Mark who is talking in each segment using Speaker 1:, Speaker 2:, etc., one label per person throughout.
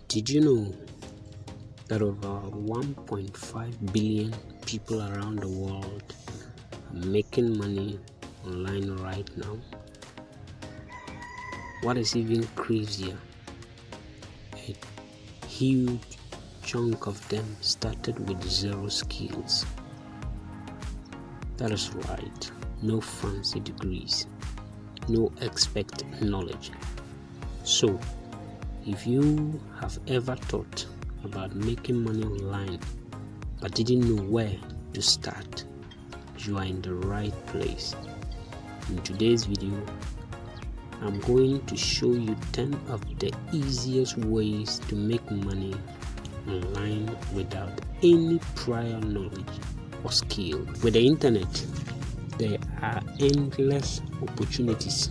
Speaker 1: Did you know that over 1.5 billion people around the world are making money online right now? What is even crazier, a huge chunk of them started with zero skills. That is right, no fancy degrees, no expert knowledge. So, if you have ever thought about making money online but didn't know where to start, you are in the right place. In today's video, I'm going to show you 10 of the easiest ways to make money online without any prior knowledge or skill. With the internet, there are endless opportunities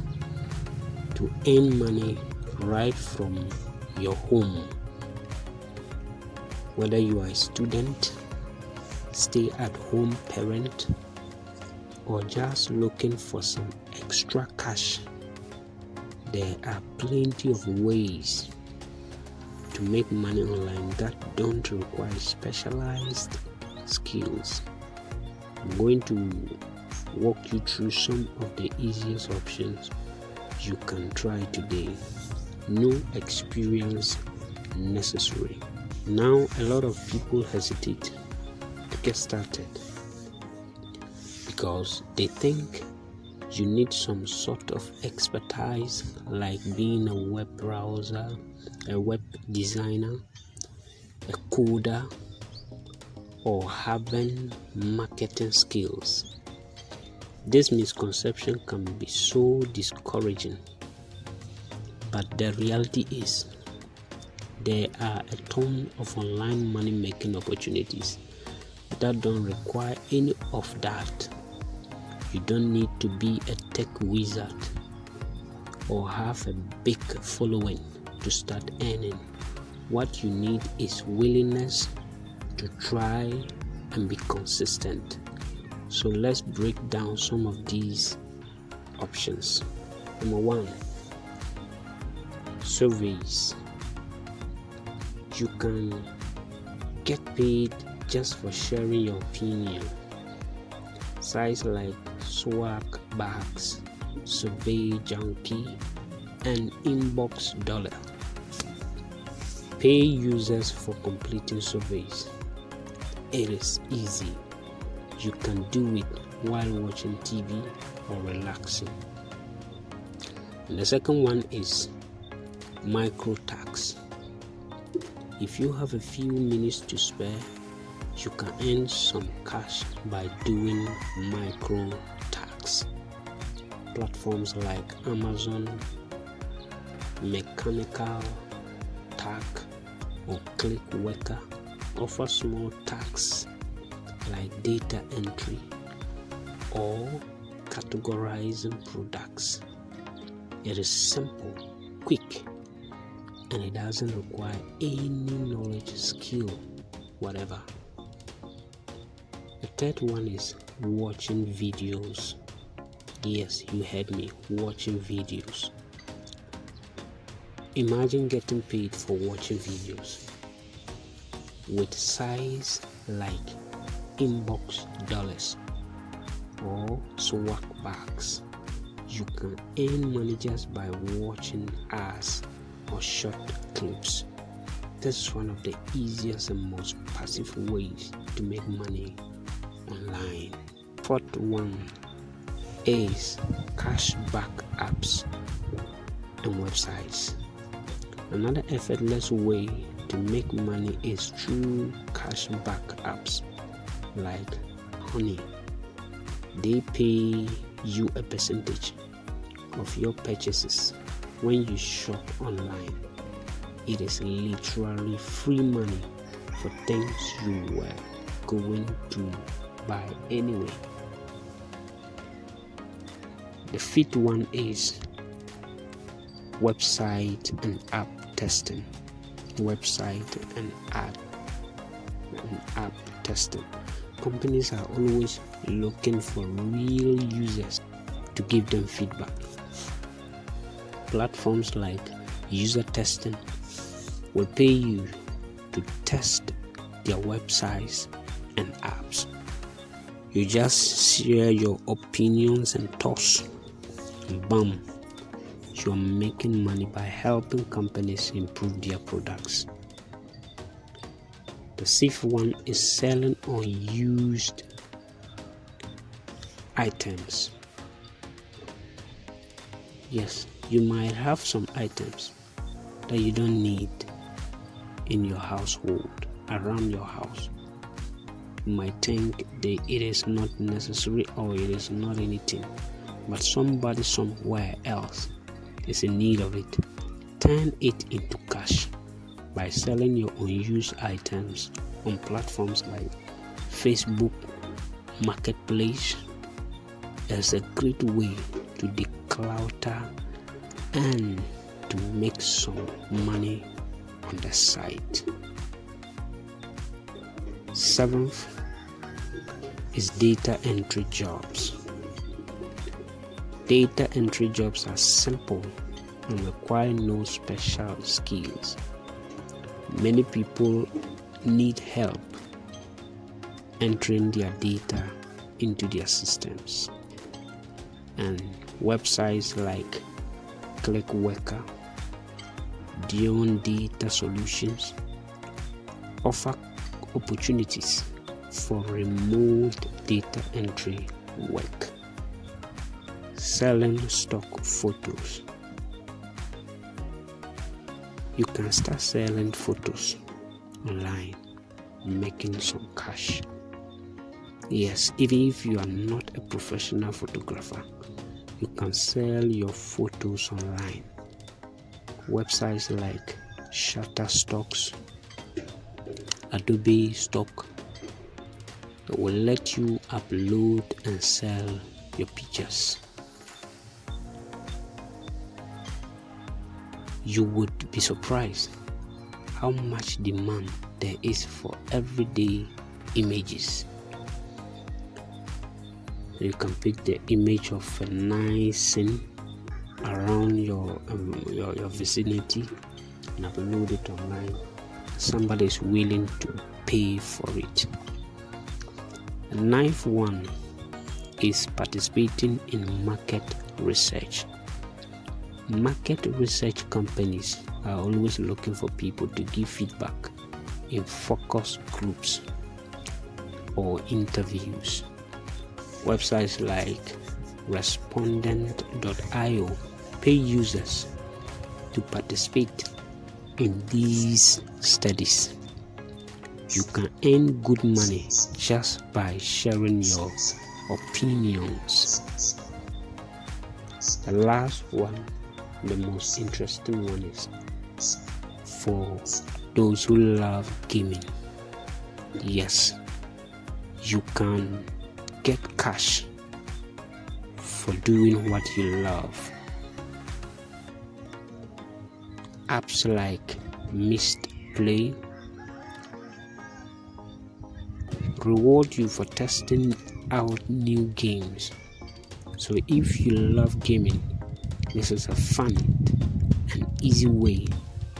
Speaker 1: to earn money right from your home. Whether you are a student, stay-at-home parent, or just looking for some extra cash, there are plenty of ways to make money online that don't require specialized skills. I'm going to walk you through some of the easiest options you can try today. No experience necessary. Now, a lot of people hesitate to get started because they think you need some sort of expertise, like being a web browser, a web designer, a coder, or having marketing skills. This misconception can be so discouraging, but the reality is there are a ton of online money making opportunities that don't require any of that. You don't need to be a tech wizard or have a big following to start earning. What you need is willingness to try and be consistent. So let's break down some of these options. Number 1, surveys. You can get paid just for sharing your opinion. Sites like Swag Bags, Survey Junkie, and Inbox Dollar pay users for completing surveys. It is easy. You can do it while watching TV or relaxing. And the second one is micro tax. If you have a few minutes to spare, you can earn some cash by doing micro tax. Platforms like Amazon, Mechanical Tax, or Clickworker offer small tax like data entry or categorizing products. It is simple, quick, and it doesn't require any knowledge, skill, whatever. The third one is watching videos. Yes, you heard me, watching videos. Imagine getting paid for watching videos. With sites like Inbox Dollars or Swag Bags, you can earn money just by watching ads or short clips. This is one of the easiest and most passive ways to make money online. Fourth one is cashback apps and websites. Another effortless way to make money is through cashback apps like Honey. They pay you a percentage of your purchases when you shop online. It is literally free money for things you were going to buy anyway. The fifth one is website and app testing. Website and app testing. Companies are always looking for real users to give them feedback. Platforms like user testing will pay you to test their websites and apps. You just share your opinions and thoughts, and bam, you are making money by helping companies improve their products. The sixth one is selling unused items. Yes, you might have some items that you don't need in your household, around your house. You might think that it is not necessary or it is not anything, but somebody somewhere else is in need of it. Turn it into cash by selling your unused items on platforms like Facebook Marketplace. Is a great way to declutter and to make some money on the site. Seventh is data entry jobs. Data entry jobs are simple and require no special skills. Many people need help entering their data into their systems, and websites like ClickWorker, Dion Data Solutions offer opportunities for remote data entry work. Selling stock photos. You can start selling photos online, making some cash. Yes, even if you are not a professional photographer, you can sell your photos online. Websites like Shutterstocks, Adobe Stock will let you upload and sell your pictures. You would be surprised how much demand there is for everyday images. You can pick the image of a nice scene around your vicinity and upload it online. Somebody is willing to pay for it. The ninth one is participating in market research. Market research companies are always looking for people to give feedback in focus groups or interviews. Websites like respondent.io pay users to participate in these studies. You can earn good money just by sharing your opinions. The last one, the most interesting one, is for those who love gaming. Yes, you can get cash for doing what you love. Apps like Mist Play reward you for testing out new games. So if you love gaming, this is a fun and easy way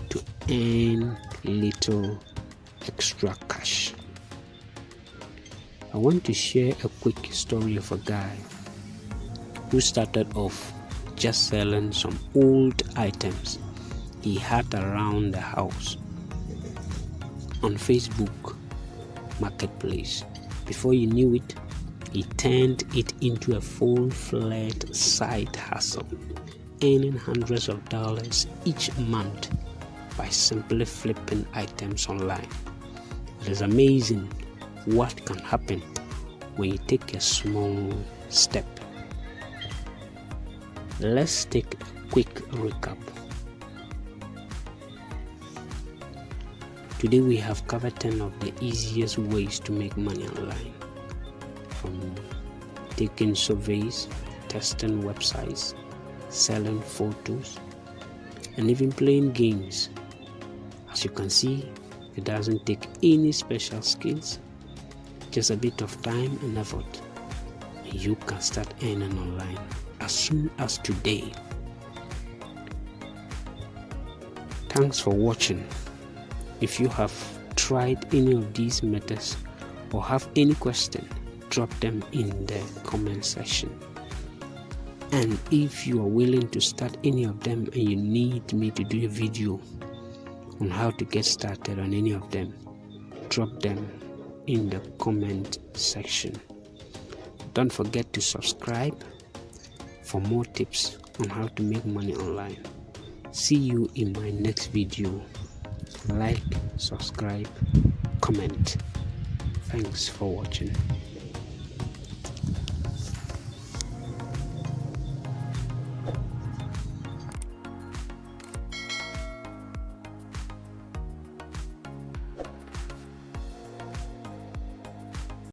Speaker 1: to earn little extra cash. I want to share a quick story of a guy who started off just selling some old items he had around the house on Facebook Marketplace. Before you knew it, he turned it into a full-fledged side hustle, earning hundreds of dollars each month by simply flipping items online. It is amazing what can happen when you take a small step. Let's take a quick recap. Today we have covered 10 of the easiest ways to make money online, from taking surveys, testing websites, selling photos, and even playing games. As you can see, it doesn't take any special skills, just a bit of time and effort, and you can start earning online as soon as today. Thanks for watching. If you have tried any of these methods or have any question, drop them in the comment section. And if you are willing to start any of them and you need me to do a video on how to get started on any of them, drop them in the comment section. Don't forget to subscribe for more tips on how to make money online. See you in my next video. Like, subscribe, comment. Thanks for watching.